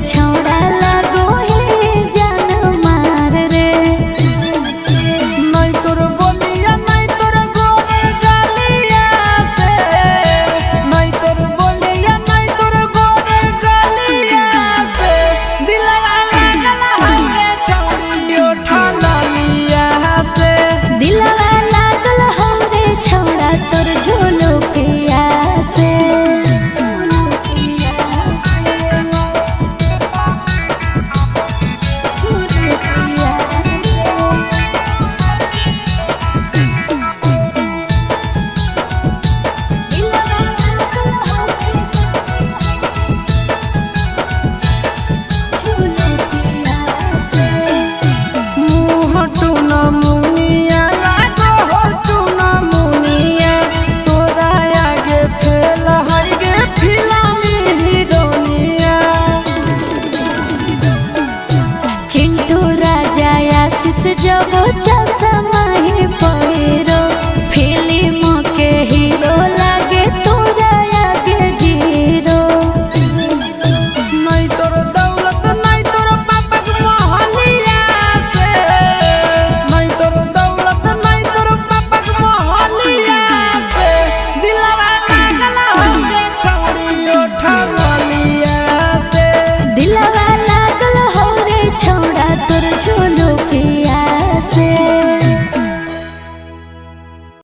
छौड़ा लगो हे जान मार रे। नहीं तोर बोलिया नहीं तोर गोरे गलिया से, नहीं तोर बोलिया नहीं तोर गोरे गलिया से, दिलवा लागल हवे छौड़ी ओठा लालिया से। दिलवा लागल हमरे छौड़ा तोर झोलो पिया से। चिंटू राजा आशीष जब